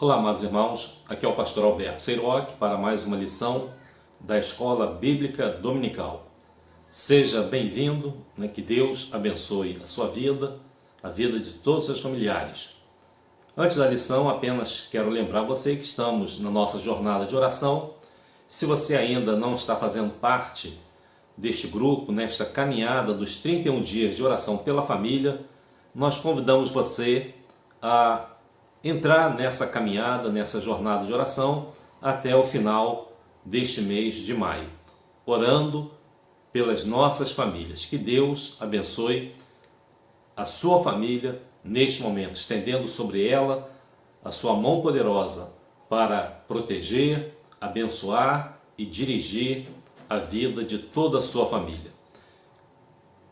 Olá, amados irmãos, aqui é o pastor Alberto Seiroc para mais uma lição da Escola Bíblica Dominical. Seja bem-vindo, que Deus abençoe a sua vida, a vida de todos os seus familiares. Antes da lição, apenas quero lembrar você que estamos na nossa jornada de oração. Se você ainda não está fazendo parte deste grupo, nesta caminhada dos 31 dias de oração pela família, nós convidamos você a entrar nessa caminhada, nessa jornada de oração até o final deste mês de maio, orando pelas nossas famílias. Que Deus abençoe a sua família neste momento, estendendo sobre ela a sua mão poderosa para proteger, abençoar e dirigir a vida de toda a sua família.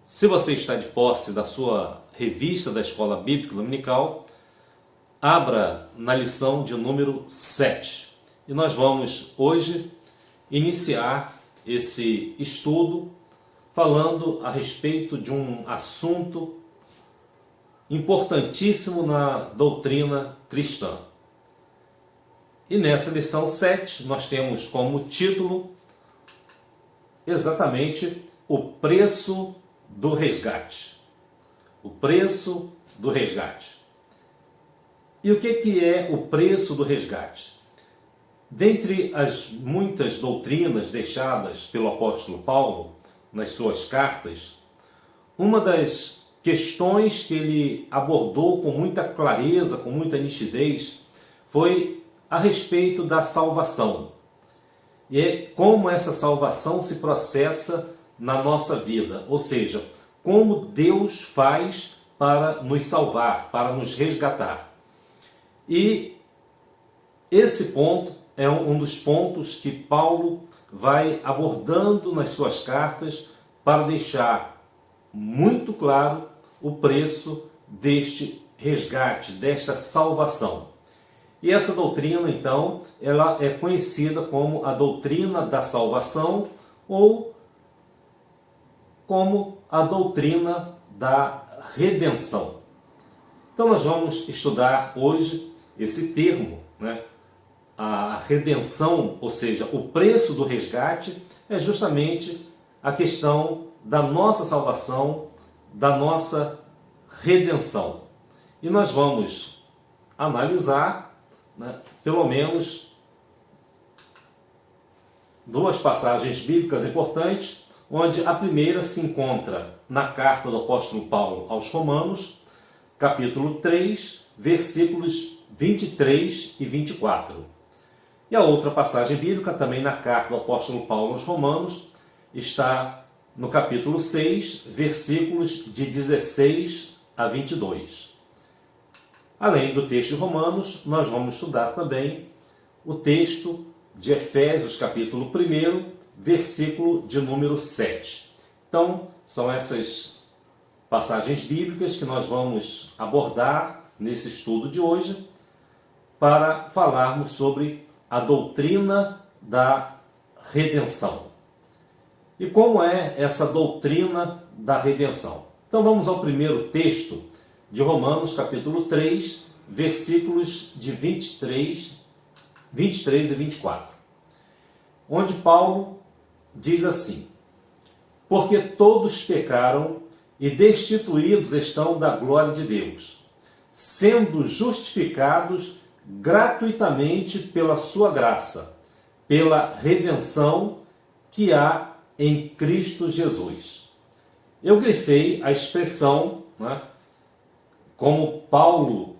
Se você está de posse da sua revista da Escola Bíblica Dominical, abra na lição de número 7. E nós vamos hoje iniciar esse estudo falando a respeito de um assunto importantíssimo na doutrina cristã. E nessa lição 7 nós temos como título exatamente o preço do resgate. O preço do resgate. E o que é o preço do resgate? Dentre as muitas doutrinas deixadas pelo apóstolo Paulo nas suas cartas, uma das questões que ele abordou com muita clareza, com muita nitidez, foi a respeito da salvação. E é como essa salvação se processa na nossa vida, ou seja, como Deus faz para nos salvar, para nos resgatar. E esse ponto é um dos pontos que Paulo vai abordando nas suas cartas para deixar muito claro o preço deste resgate, desta salvação. E essa doutrina, então, ela é conhecida como a doutrina da salvação ou como a doutrina da redenção. Então nós vamos estudar hoje esse termo, a redenção, ou seja, o preço do resgate, é justamente a questão da nossa salvação, da nossa redenção. E nós vamos analisar, pelo menos, duas passagens bíblicas importantes, onde a primeira se encontra na carta do apóstolo Paulo aos Romanos, capítulo 3, versículos 23 e 24. E a outra passagem bíblica, também na carta do apóstolo Paulo aos Romanos, está no capítulo 6, versículos de 16 a 22. Além do texto de Romanos, nós vamos estudar também o texto de Efésios, capítulo 1, versículo de número 7. Então, são essas passagens bíblicas que nós vamos abordar nesse estudo de hoje para falarmos sobre a doutrina da redenção. E como é essa doutrina da redenção? Então vamos ao primeiro texto de Romanos, capítulo 3, versículos de 23 e 24. Onde Paulo diz assim: porque todos pecaram e destituídos estão da glória de Deus, sendo justificados gratuitamente pela sua graça, pela redenção que há em Cristo Jesus. Eu grifei a expressão, como Paulo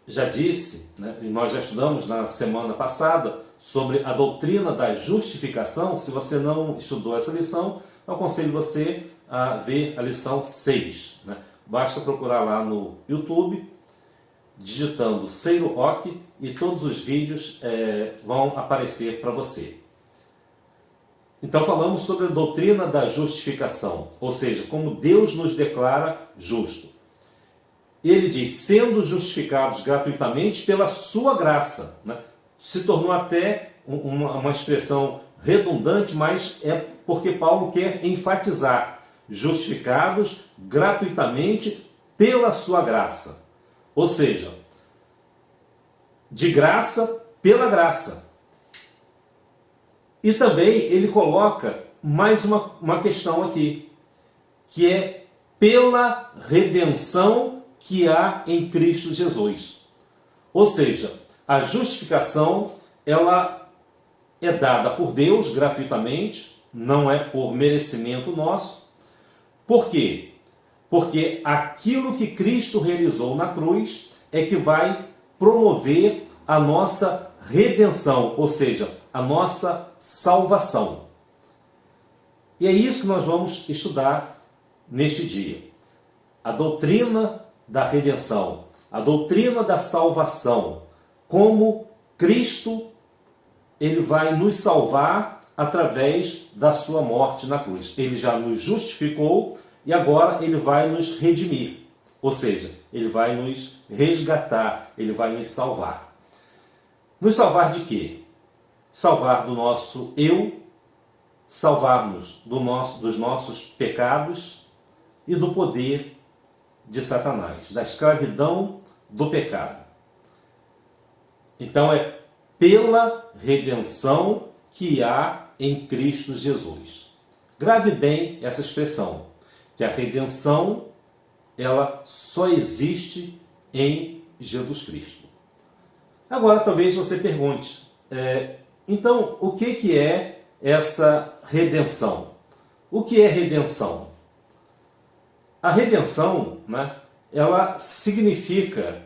já disse, e nós já estudamos na semana passada sobre a doutrina da justificação. Se você não estudou essa lição, eu aconselho você a ver a lição 6. Basta procurar lá no YouTube, digitando Seiroc, e todos os vídeos vão aparecer para você. Então falamos sobre a doutrina da justificação, ou seja, como Deus nos declara justo. Ele diz, sendo justificados gratuitamente pela sua graça. Se tornou até uma expressão redundante, mas é porque Paulo quer enfatizar: justificados gratuitamente pela sua graça. Ou seja, de graça pela graça. E também ele coloca mais uma questão aqui, que é pela redenção que há em Cristo Jesus. Ou seja, a justificação, ela é dada por Deus gratuitamente, não é por merecimento nosso. Por quê? Porque aquilo que Cristo realizou na cruz é que vai promover a nossa redenção, ou seja, a nossa salvação. E é isso que nós vamos estudar neste dia. A doutrina da redenção, a doutrina da salvação, como Cristo ele vai nos salvar através da sua morte na cruz. Ele já nos justificou e agora ele vai nos redimir. Ou seja, ele vai nos resgatar, ele vai nos salvar. Nos salvar de quê? Salvar do nosso eu, salvar-nos dos nossos pecados e do poder de Satanás, da escravidão do pecado. Então é pela redenção que há em Cristo Jesus. Grave bem essa expressão, que a redenção ela só existe em Jesus Cristo. Agora talvez você pergunte, então o que é essa redenção? O que é redenção? A redenção, né, ela significa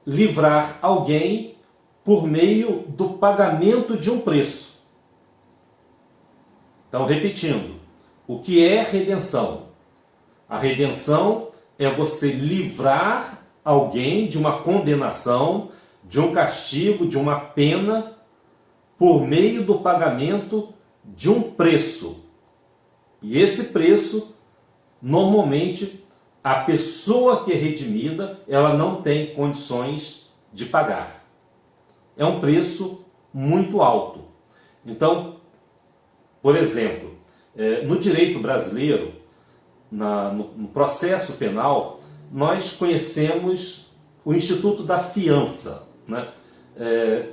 livrar alguém por meio do pagamento de um preço. Então, repetindo, o que é redenção? A redenção é você livrar alguém de uma condenação, de um castigo, de uma pena, por meio do pagamento de um preço. E esse preço, normalmente, a pessoa que é redimida, ela não tem condições de pagar. É um preço muito alto. Então, por exemplo, no direito brasileiro, no processo penal, nós conhecemos o Instituto da Fiança, né?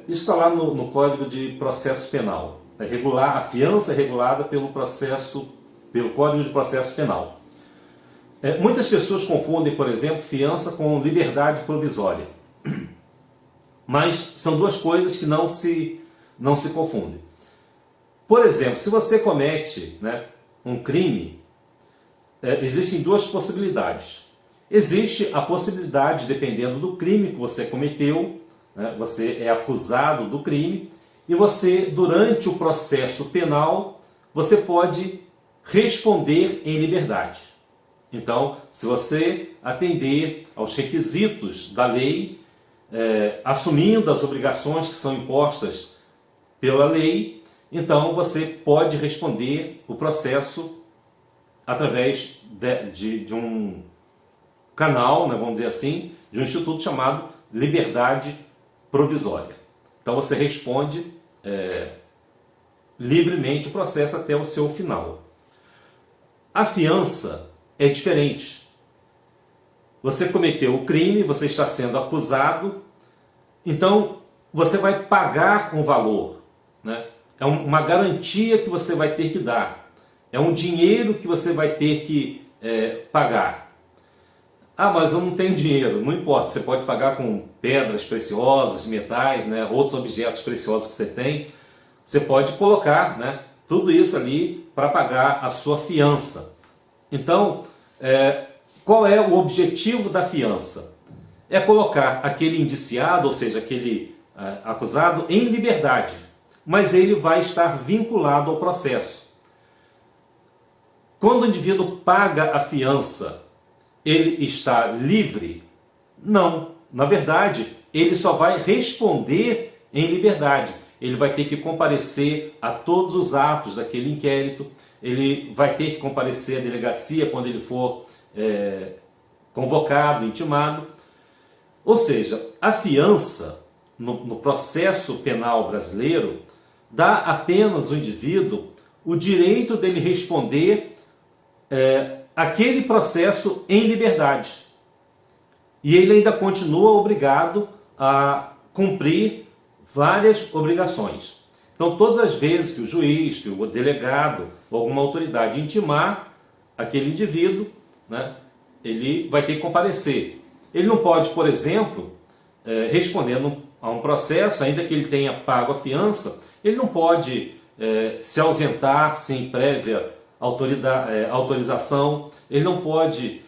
Isso está lá no Código de Processo Penal. A fiança é regulada pelo Código de Processo Penal. Muitas pessoas confundem, por exemplo, fiança com liberdade provisória. Mas são duas coisas que não se confundem. Por exemplo, se você comete, né, um crime, existem duas possibilidades. Existe a possibilidade, dependendo do crime que você cometeu, né, você é acusado do crime, e você, durante o processo penal, você pode responder em liberdade. Então, se você atender aos requisitos da lei, assumindo as obrigações que são impostas pela lei, então você pode responder o processo através de um canal, né, vamos dizer assim, de um instituto chamado liberdade provisória. Então você responde livremente o processo até o seu final. A fiança é diferente. Você cometeu o crime, você está sendo acusado, então você vai pagar um valor, né? É uma garantia que você vai ter que dar. É um dinheiro que você vai ter que pagar. Ah, mas eu não tenho dinheiro. Não importa, você pode pagar com pedras preciosas, metais, né, outros objetos preciosos que você tem. Você pode colocar, né, tudo isso ali para pagar a sua fiança. Então, qual é o objetivo da fiança? É colocar aquele indiciado, ou seja, aquele acusado, em liberdade. Mas ele vai estar vinculado ao processo. Quando o indivíduo paga a fiança, ele está livre? Não. Na verdade, ele só vai responder em liberdade. Ele vai ter que comparecer a todos os atos daquele inquérito, ele vai ter que comparecer à delegacia quando ele for convocado, intimado. Ou seja, a fiança, no processo penal brasileiro, dá apenas ao indivíduo o direito dele responder aquele processo em liberdade. E ele ainda continua obrigado a cumprir várias obrigações. Então, todas as vezes que o juiz, que o delegado ou alguma autoridade intimar aquele indivíduo, né, ele vai ter que comparecer. Ele não pode, por exemplo, respondendo a um processo, ainda que ele tenha pago a fiança, ele não pode se ausentar sem prévia autorização, ele não pode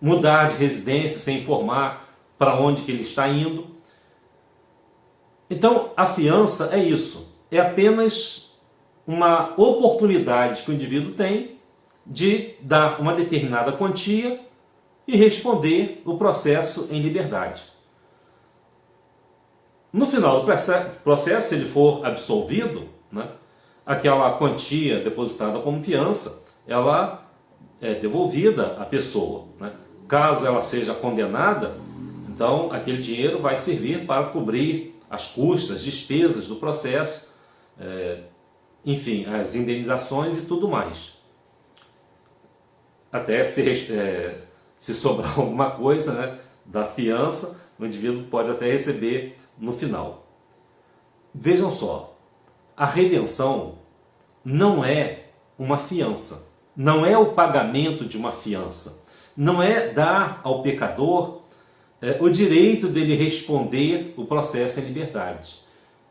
mudar de residência sem informar para onde que ele está indo. Então, a fiança é isso, é apenas uma oportunidade que o indivíduo tem de dar uma determinada quantia e responder o processo em liberdade. No final do processo, se ele for absolvido, né, aquela quantia depositada como fiança, ela é devolvida à pessoa, né? Caso ela seja condenada, então aquele dinheiro vai servir para cobrir as custas, despesas do processo, enfim, as indenizações e tudo mais. Até se sobrar alguma coisa, né, da fiança, o indivíduo pode até receber no final. Vejam só, a redenção não é uma fiança, não é o pagamento de uma fiança, não é dar ao pecador o direito dele responder o processo em liberdade.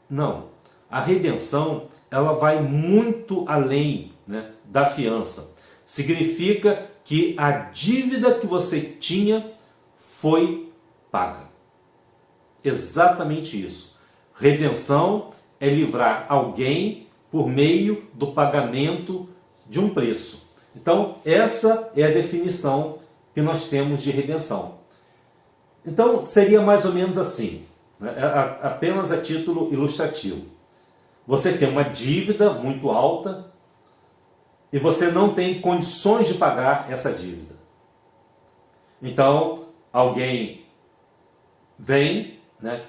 Não, a redenção ela vai muito além, né, da fiança. Significa que a dívida que você tinha foi paga. Exatamente isso. Redenção é livrar alguém por meio do pagamento de um preço. Então, essa é a definição que nós temos de redenção. Então, seria mais ou menos assim, né? Apenas a título ilustrativo. Você tem uma dívida muito alta e você não tem condições de pagar essa dívida. Então, alguém vem, né,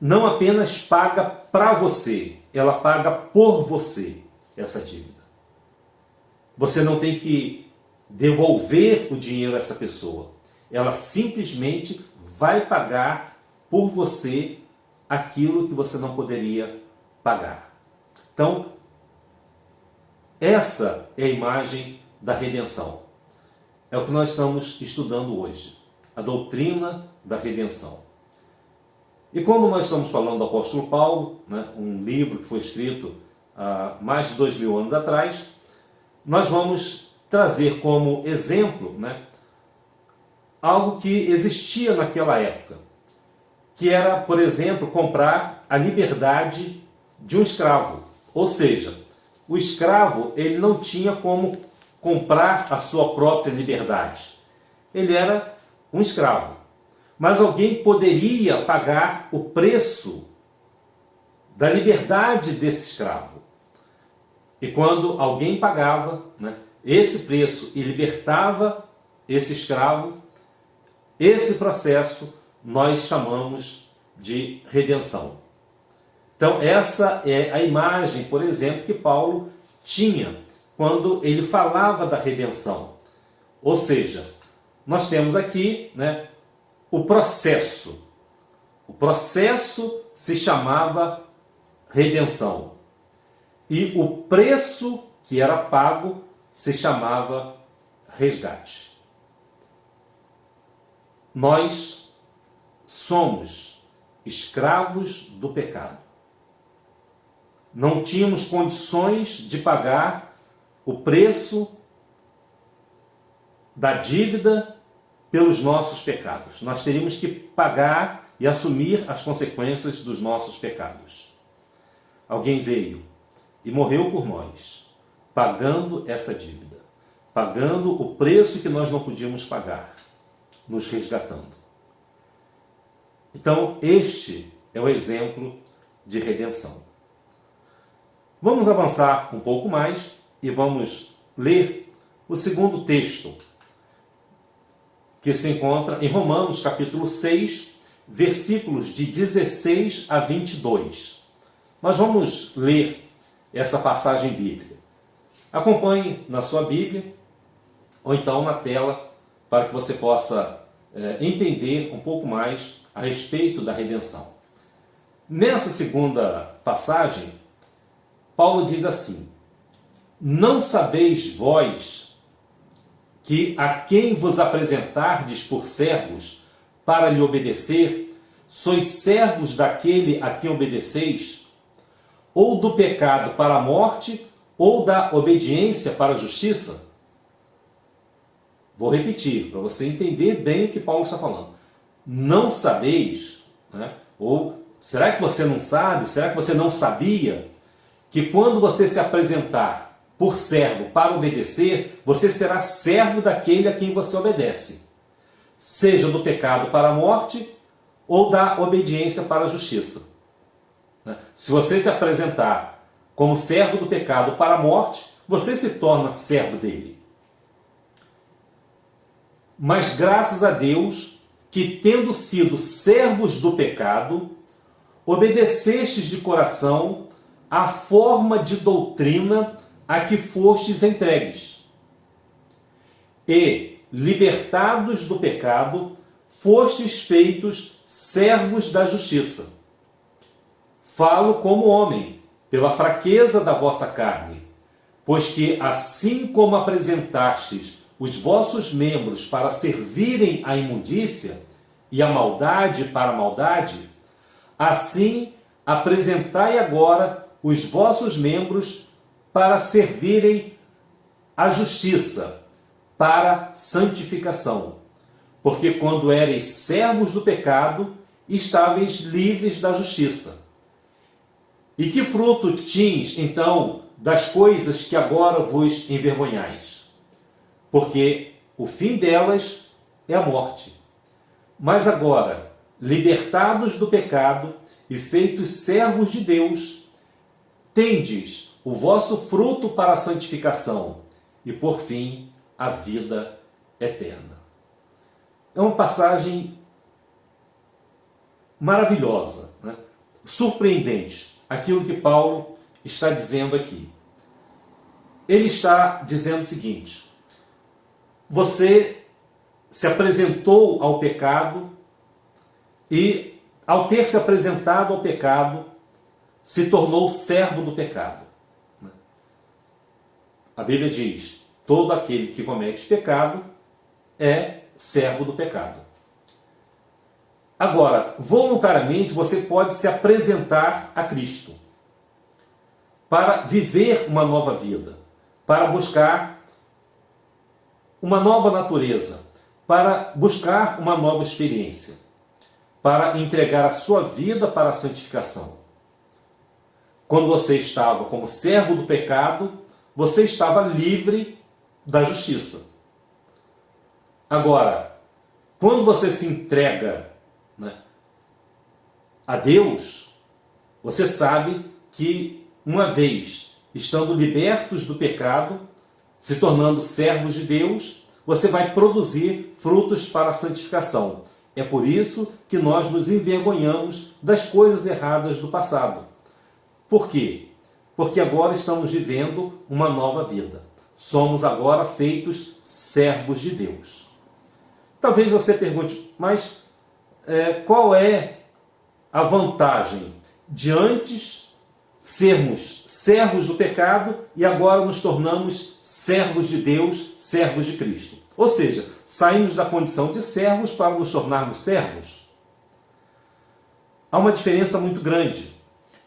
não apenas paga para você, ela paga por você essa dívida. Você não tem que devolver o dinheiro a essa pessoa. Ela simplesmente vai pagar por você aquilo que você não poderia pagar. Então, essa é a imagem da redenção. É o que nós estamos estudando hoje, a doutrina da redenção. E como nós estamos falando do apóstolo Paulo, né, um livro que foi escrito há mais de 2000 anos atrás, nós vamos trazer como exemplo, né, algo que existia naquela época, que era, por exemplo, comprar a liberdade de um escravo. Ou seja, o escravo ele não tinha como comprar a sua própria liberdade. Ele era um escravo. Mas alguém poderia pagar o preço da liberdade desse escravo. E quando alguém pagava, né, esse preço e libertava esse escravo, esse processo nós chamamos de redenção. Então essa é a imagem, por exemplo, que Paulo tinha quando ele falava da redenção. Ou seja, nós temos aqui, né, o processo. O processo se chamava redenção. E o preço que era pago se chamava resgate. Nós somos escravos do pecado. Não tínhamos condições de pagar o preço da dívida pelos nossos pecados. Nós teríamos que pagar e assumir as consequências dos nossos pecados. Alguém veio e morreu por nós, pagando essa dívida, pagando o preço que nós não podíamos pagar, nos resgatando. Então, este é o exemplo de redenção. Vamos avançar um pouco mais e vamos ler o segundo texto, que se encontra em Romanos capítulo 6, versículos de 16 a 22. Nós vamos ler essa passagem bíblica. Acompanhe na sua Bíblia ou então na tela para que você possa entender um pouco mais a respeito da redenção. Nessa segunda passagem, Paulo diz assim: não sabeis vós que a quem vos apresentardes por servos para lhe obedecer, sois servos daquele a quem obedeceis, ou do pecado para a morte, ou da obediência para a justiça? Vou repetir, para você entender bem o que Paulo está falando. Não sabeis, né? Ou será que você não sabe? Será que você não sabia que quando você se apresentar por servo para obedecer, você será servo daquele a quem você obedece, seja do pecado para a morte ou da obediência para a justiça? Se você se apresentar como servo do pecado para a morte, você se torna servo dele. Mas graças a Deus que, tendo sido servos do pecado, obedecestes de coração à forma de doutrina a que fostes entregues. E, libertados do pecado, fostes feitos servos da justiça. Falo como homem, pela fraqueza da vossa carne, pois que assim como apresentastes os vossos membros para servirem à imundícia e a maldade para a maldade, assim apresentai agora os vossos membros para servirem à justiça, para santificação. Porque quando ereis servos do pecado, estáveis livres da justiça. E que fruto tinhas, então, das coisas que agora vos envergonhais? Porque o fim delas é a morte. Mas agora, libertados do pecado e feitos servos de Deus, tendes o vosso fruto para a santificação e, por fim, a vida eterna. É uma passagem maravilhosa, né? Surpreendente, aquilo que Paulo está dizendo aqui. Ele está dizendo o seguinte: você se apresentou ao pecado e, ao ter se apresentado ao pecado, se tornou servo do pecado. A Bíblia diz: todo aquele que comete pecado é servo do pecado. Agora, voluntariamente você pode se apresentar a Cristo para viver uma nova vida, para buscar uma nova natureza, para buscar uma nova experiência, para entregar a sua vida para a santificação. Quando você estava como servo do pecado, você estava livre da justiça. Agora, quando você se entrega, né, a Deus, você sabe que, uma vez estando libertos do pecado, se tornando servos de Deus, você vai produzir frutos para a santificação. É por isso que nós nos envergonhamos das coisas erradas do passado. Por quê? Porque agora estamos vivendo uma nova vida. Somos agora feitos servos de Deus. Talvez você pergunte, mas qual é a vantagem de antes sermos servos do pecado e agora nos tornamos servos de Deus, servos de Cristo? Ou seja, saímos da condição de servos para nos tornarmos servos. Há uma diferença muito grande,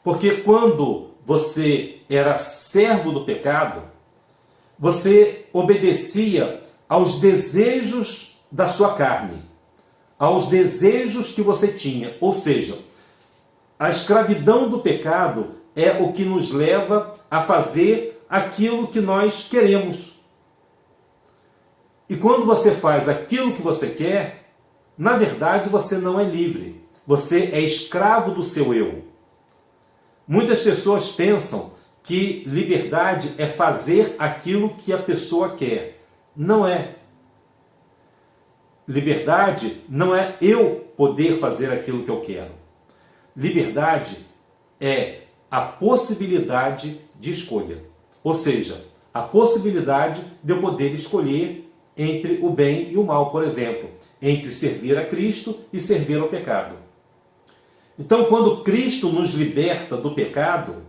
porque quando você era servo do pecado, você obedecia aos desejos da sua carne, aos desejos que você tinha. Ou seja, a escravidão do pecado é o que nos leva a fazer aquilo que nós queremos. E quando você faz aquilo que você quer, na verdade você não é livre. Você é escravo do seu eu. Muitas pessoas pensam que liberdade é fazer aquilo que a pessoa quer. Não é. Liberdade não é eu poder fazer aquilo que eu quero. Liberdade é a possibilidade de escolha. Ou seja, a possibilidade de eu poder escolher entre o bem e o mal. Por exemplo, entre servir a Cristo e servir ao pecado. Então, quando Cristo nos liberta do pecado,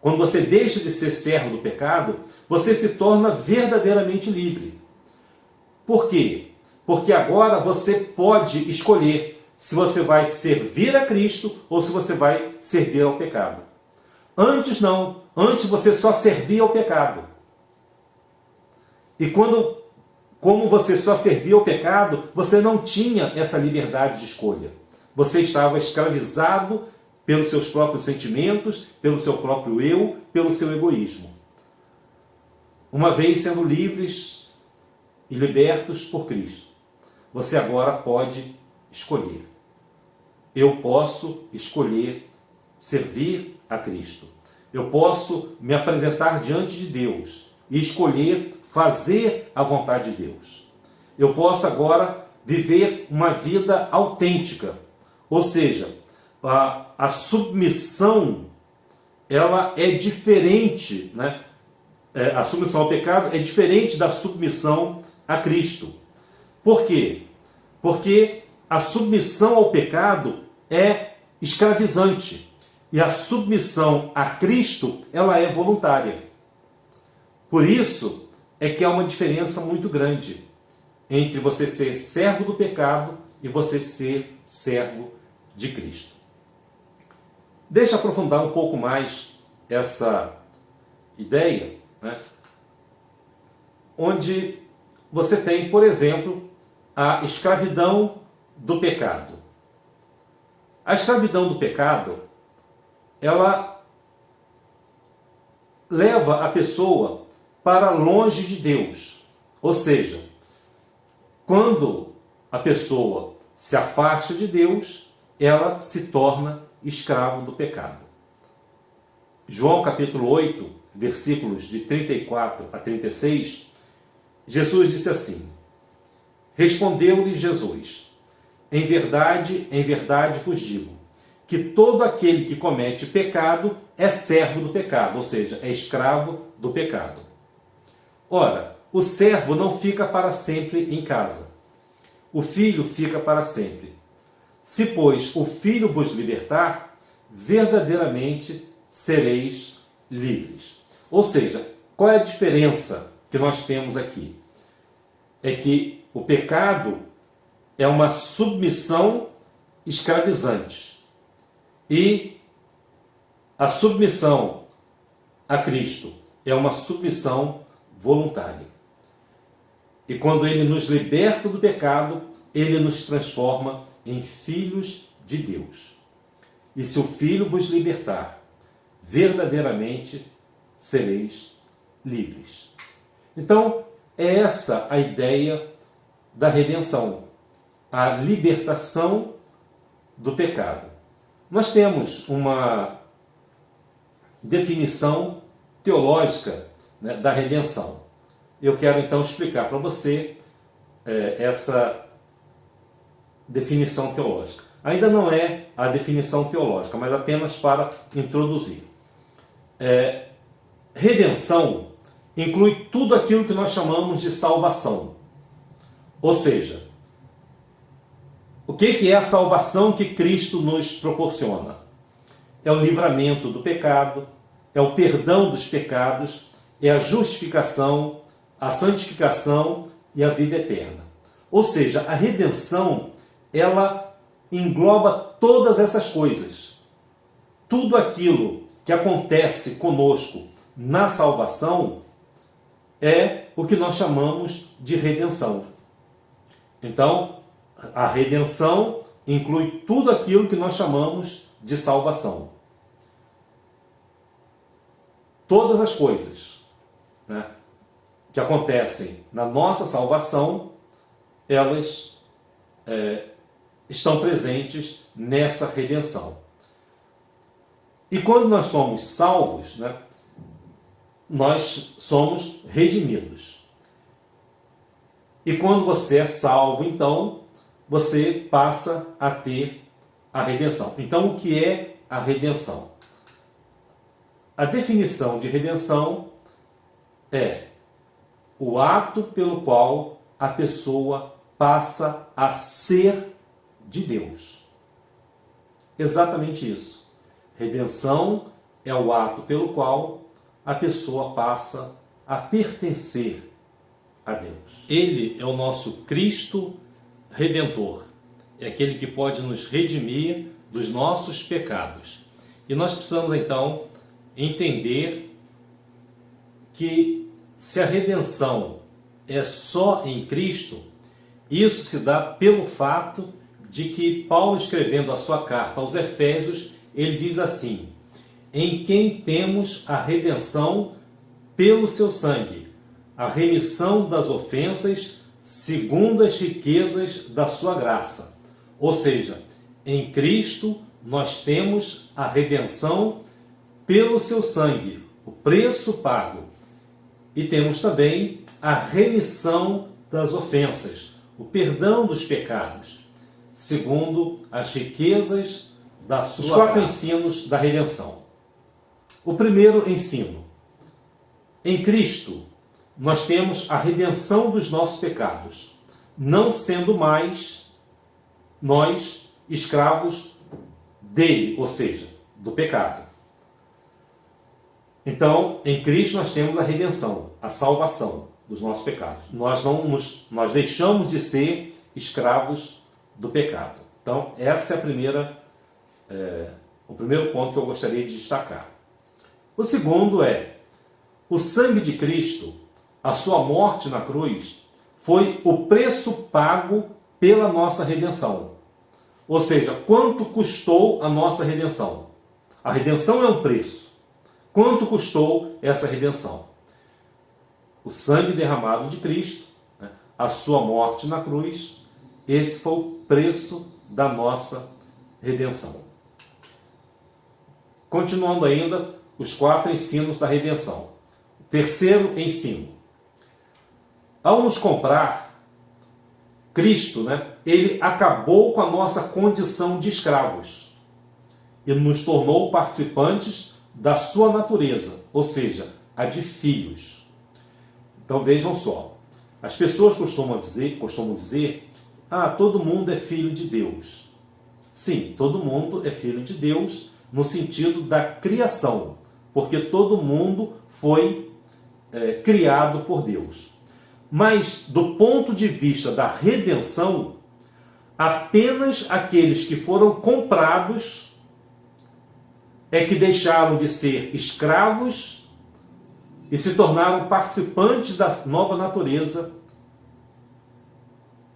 quando você deixa de ser servo do pecado, você se torna verdadeiramente livre. Por quê? Porque agora você pode escolher se você vai servir a Cristo ou se você vai servir ao pecado. Antes não. Antes você só servia ao pecado. E como você só servia ao pecado, você não tinha essa liberdade de escolha. Você estava escravizado pelos seus próprios sentimentos, pelo seu próprio eu, pelo seu egoísmo. Uma vez sendo livres e libertos por Cristo, você agora pode escolher. Eu posso escolher servir a Cristo. Eu posso me apresentar diante de Deus e escolher fazer a vontade de Deus. Eu posso agora viver uma vida autêntica, ou seja, a submissão, ela é diferente, né? A submissão ao pecado é diferente da submissão a Cristo. Por quê? Porque a submissão ao pecado é escravizante e a submissão a Cristo, ela é voluntária. Por isso é que há uma diferença muito grande entre você ser servo do pecado e você ser servo de Cristo. Deixa eu aprofundar um pouco mais essa ideia, né? Onde você tem, por exemplo, a escravidão do pecado. A escravidão do pecado, ela leva a pessoa para longe de Deus. Ou seja, quando a pessoa se afasta de Deus, ela se torna escravo do pecado. João capítulo 8, versículos de 34 a 36, Jesus disse assim: Respondeu-lhe Jesus: em verdade vos digo, que todo aquele que comete pecado é servo do pecado, ou seja, é escravo do pecado. Ora, o servo não fica para sempre em casa. O filho fica para sempre. Se, pois, o filho vos libertar, verdadeiramente sereis livres. Ou seja, qual é a diferença que nós temos aqui? É que o pecado é uma submissão escravizante. E a submissão a Cristo é uma submissão voluntária. E quando Ele nos liberta do pecado, Ele nos transforma em filhos de Deus. E se o Filho vos libertar, verdadeiramente sereis livres. Então, é essa a ideia da redenção, a libertação do pecado. Nós temos uma definição teológica, né, da redenção. Eu quero então explicar para você essa definição teológica. Ainda não é a definição teológica, mas apenas para introduzir. Redenção inclui tudo aquilo que nós chamamos de salvação. Ou seja, o que é a salvação que Cristo nos proporciona? É o livramento do pecado, é o perdão dos pecados, é a justificação, a santificação e a vida eterna. Ou seja, a redenção, ela engloba todas essas coisas. Tudo aquilo que acontece conosco na salvação é o que nós chamamos de redenção. Então, a redenção inclui tudo aquilo que nós chamamos de salvação. Todas as coisas, né, que acontecem na nossa salvação, elas estão presentes nessa redenção. E quando nós somos salvos, né, nós somos redimidos. E quando você é salvo, então, você passa a ter a redenção. Então, o que é a redenção? A definição de redenção é o ato pelo qual a pessoa passa a ser de Deus. Exatamente isso. Redenção é o ato pelo qual a pessoa passa a pertencer a Deus. Ele é o nosso Cristo Redentor. É aquele que pode nos redimir dos nossos pecados. E nós precisamos então entender que se a redenção é só em Cristo, isso se dá pelo fato de que Paulo, escrevendo a sua carta aos Efésios, ele diz assim: em quem temos a redenção pelo seu sangue, a remissão das ofensas, segundo as riquezas da sua graça. Ou seja, em Cristo nós temos a redenção pelo seu sangue, o preço pago. E temos também a remissão das ofensas, o perdão dos pecados, segundo as riquezas da sua graça. Os 4 ensinos da redenção. O primeiro ensino: em Cristo nós temos a redenção dos nossos pecados, não sendo mais nós escravos dele, ou seja, do pecado. Então, em Cristo nós temos a redenção, a salvação dos nossos pecados. Nós deixamos de ser escravos do pecado. Então, essa é o primeiro ponto que eu gostaria de destacar. O segundo é: o sangue de Cristo, a sua morte na cruz, foi o preço pago pela nossa redenção. Ou seja, quanto custou a nossa redenção? A redenção é um preço. Quanto custou essa redenção? O sangue derramado de Cristo, a sua morte na cruz, esse foi o preço da nossa redenção. Continuando ainda, os 4 ensinos da redenção. O terceiro ensino: ao nos comprar, Cristo, ele acabou com a nossa condição de escravos e nos tornou participantes da sua natureza, ou seja, a de filhos. Então vejam só, as pessoas costumam dizer, todo mundo é filho de Deus. Sim, todo mundo é filho de Deus no sentido da criação, porque todo mundo foi criado por Deus. Mas do ponto de vista da redenção, apenas aqueles que foram comprados é que deixaram de ser escravos e se tornaram participantes da nova natureza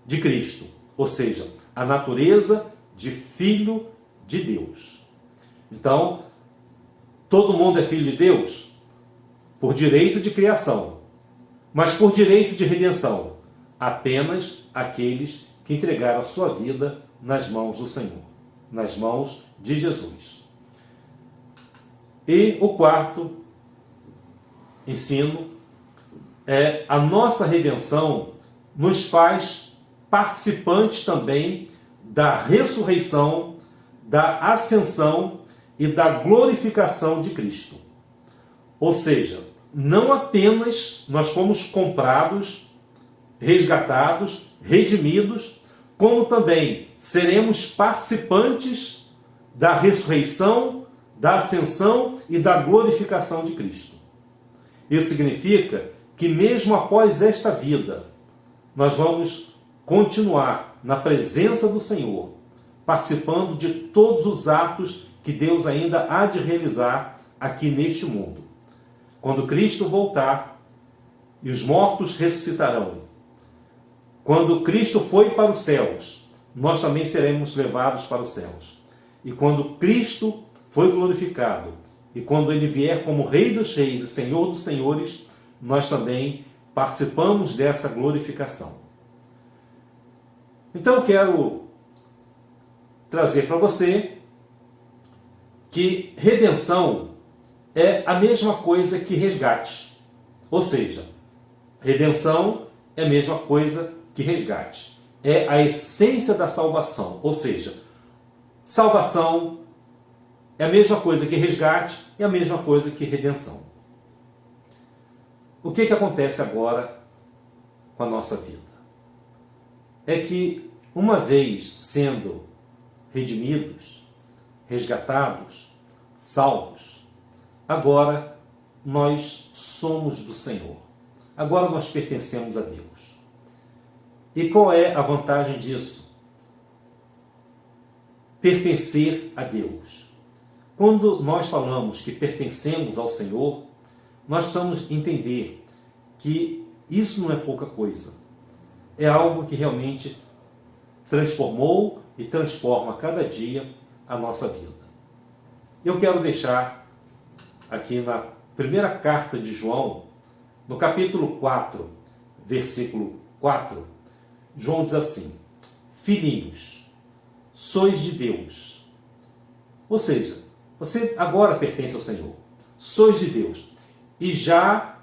de Cristo, ou seja, a natureza de filho de Deus. Então, todo mundo é filho de Deus por direito de criação, mas por direito de redenção, apenas aqueles que entregaram a sua vida nas mãos do Senhor, nas mãos de Jesus. E o quarto ensino é: a nossa redenção nos faz participantes também da ressurreição, da ascensão e da glorificação de Cristo. Ou seja, não apenas nós fomos comprados, resgatados, redimidos, como também seremos participantes da ressurreição, da ascensão e da glorificação de Cristo. Isso significa que mesmo após esta vida, nós vamos continuar na presença do Senhor, participando de todos os atos que Deus ainda há de realizar aqui neste mundo. Quando Cristo voltar e os mortos ressuscitarão, quando Cristo foi para os céus, nós também seremos levados para os céus. E quando Cristo foi glorificado, e quando Ele vier como Rei dos Reis e Senhor dos Senhores, nós também participamos dessa glorificação. Então eu quero trazer para você que redenção é a mesma coisa que resgate. Ou seja, redenção é a mesma coisa que resgate. É a essência da salvação. Ou seja, salvação é a mesma coisa que resgate, é a mesma coisa que redenção. O que acontece agora com a nossa vida? é que, uma vez sendo redimidos, resgatados, salvos, agora nós somos do Senhor. Agora nós pertencemos a Deus. E qual é a vantagem disso? Pertencer a Deus. Quando nós falamos que pertencemos ao Senhor, nós precisamos entender que isso não é pouca coisa. É algo que realmente transformou e transforma cada dia a nossa vida. Eu quero deixar aqui na primeira carta de João, no capítulo 4, versículo 4, João diz assim: filhinhos, sois de Deus. Ou seja, você agora pertence ao Senhor. Sois de Deus. E já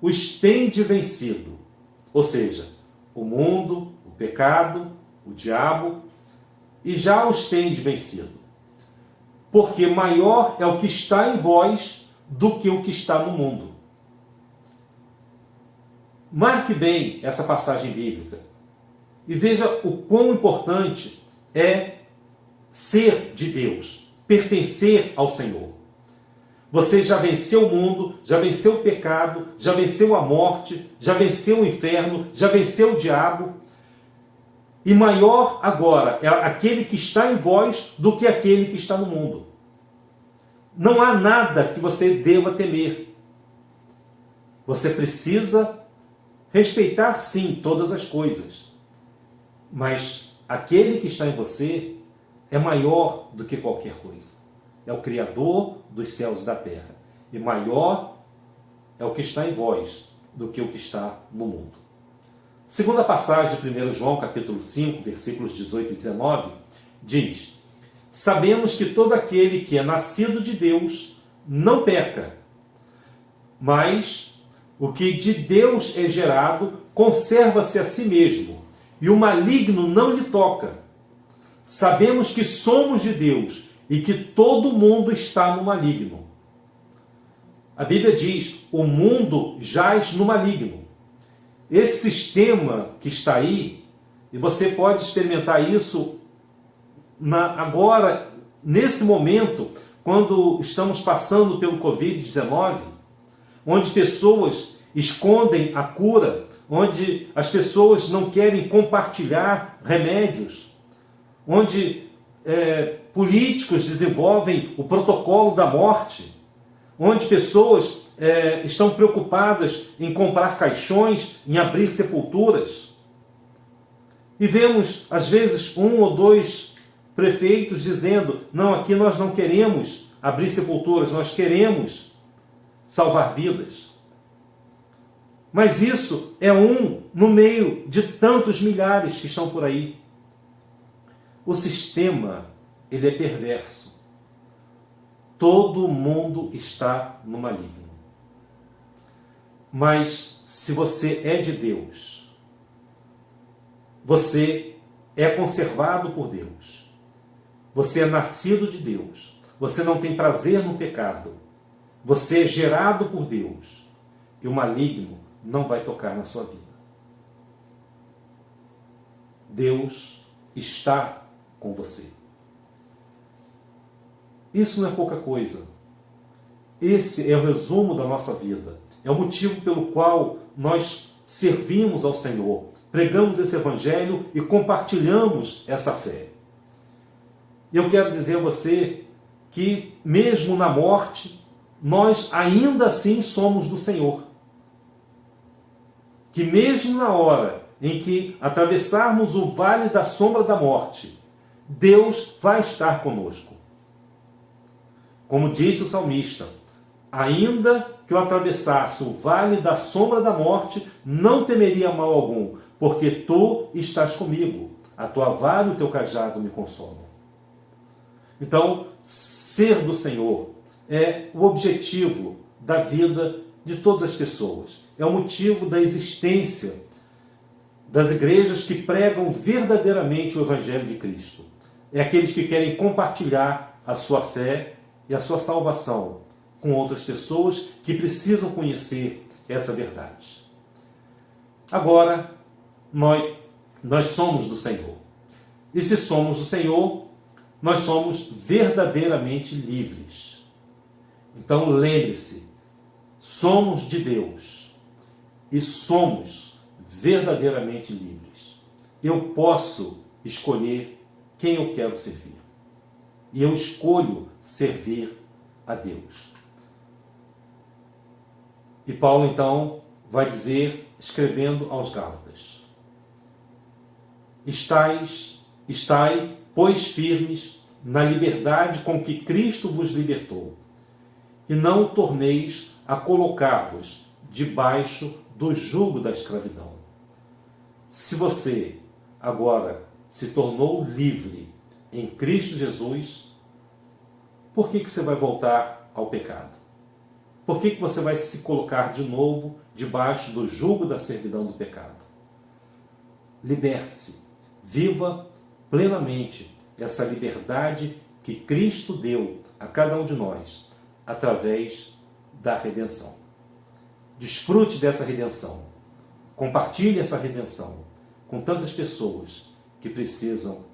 os tende vencido. Ou seja, o mundo, o pecado, o diabo, e já os tende vencido. Porque maior é o que está em vós do que o que está no mundo. Marque bem essa passagem bíblica e veja o quão importante é ser de Deus, pertencer ao Senhor. Você já venceu o mundo, já venceu o pecado, já venceu a morte, já venceu o inferno, já venceu o diabo. E maior agora é aquele que está em vós do que aquele que está no mundo. Não há nada que você deva temer. Você precisa respeitar, sim, todas as coisas. Mas aquele que está em você é maior do que qualquer coisa. É o Criador dos céus e da terra. E maior é o que está em vós do que o que está no mundo. Segunda passagem de 1 João, capítulo 5, versículos 18 e 19, diz: sabemos que todo aquele que é nascido de Deus não peca, mas o que de Deus é gerado conserva-se a si mesmo, e o maligno não lhe toca. Sabemos que somos de Deus e que todo mundo está no maligno. A Bíblia diz: o mundo jaz no maligno. Esse sistema que está aí, e você pode experimentar isso agora, nesse momento, quando estamos passando pelo Covid-19, onde pessoas escondem a cura, onde as pessoas não querem compartilhar remédios, onde políticos desenvolvem o protocolo da morte, onde pessoas estão preocupadas em comprar caixões, em abrir sepulturas. E vemos, às vezes, 1 ou 2 prefeitos dizendo: não, aqui nós não queremos abrir sepulturas, nós queremos salvar vidas. Mas isso é um no meio de tantos milhares que estão por aí. O sistema, ele é perverso. Todo mundo está no maligno. Mas se você é de Deus, você é conservado por Deus. Você é nascido de Deus. Você não tem prazer no pecado. Você é gerado por Deus. E o maligno não vai tocar na sua vida. Deus está com você. Isso não é pouca coisa. Esse é o resumo da nossa vida. É o motivo pelo qual nós servimos ao Senhor, pregamos esse Evangelho e compartilhamos essa fé. Eu quero dizer a você que, mesmo na morte, nós ainda assim somos do Senhor. Que mesmo na hora em que atravessarmos o vale da sombra da morte, Deus vai estar conosco. Como disse o salmista: ainda que eu atravessasse o vale da sombra da morte, não temeria mal algum, porque tu estás comigo, a tua vara e o teu cajado me consolam. Então, ser do Senhor é o objetivo da vida de todas as pessoas. É o motivo da existência das igrejas que pregam verdadeiramente o Evangelho de Cristo. É aqueles que querem compartilhar a sua fé e a sua salvação com outras pessoas que precisam conhecer essa verdade. Agora, nós nós somos do Senhor. E se somos do Senhor, nós somos verdadeiramente livres. Então lembre-se, somos de Deus e somos verdadeiramente livres. Eu posso escolher quem eu quero servir. E eu escolho servir a Deus. E Paulo então vai dizer, escrevendo aos Gálatas: Estai, pois, firmes na liberdade com que Cristo vos libertou, e não torneis a colocar-vos debaixo do jugo da escravidão. Se você agora se tornou livre em Cristo Jesus, por que você vai voltar ao pecado? Por que você vai se colocar de novo debaixo do jugo da servidão do pecado? Liberte-se, viva plenamente essa liberdade que Cristo deu a cada um de nós através da redenção. Desfrute dessa redenção. Compartilhe essa redenção com tantas pessoas que precisam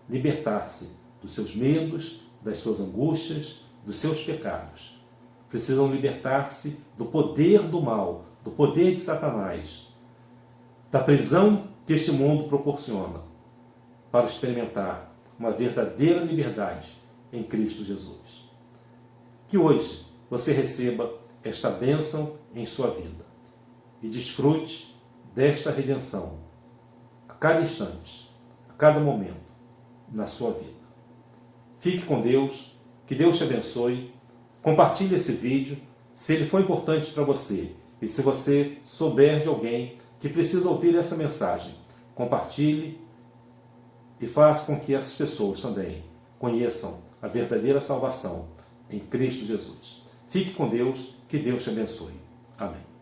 libertar-se dos seus medos, das suas angústias, dos seus pecados. Precisam libertar-se do poder do mal, do poder de Satanás, da prisão que este mundo proporciona, para experimentar uma verdadeira liberdade em Cristo Jesus. Que hoje você receba esta bênção em sua vida e desfrute desta redenção a cada instante, a cada momento na sua vida. Fique com Deus, que Deus te abençoe. Compartilhe esse vídeo se ele for importante para você e se você souber de alguém que precisa ouvir essa mensagem. Compartilhe e faça com que essas pessoas também conheçam a verdadeira salvação em Cristo Jesus. Fique com Deus, que Deus te abençoe. Amém.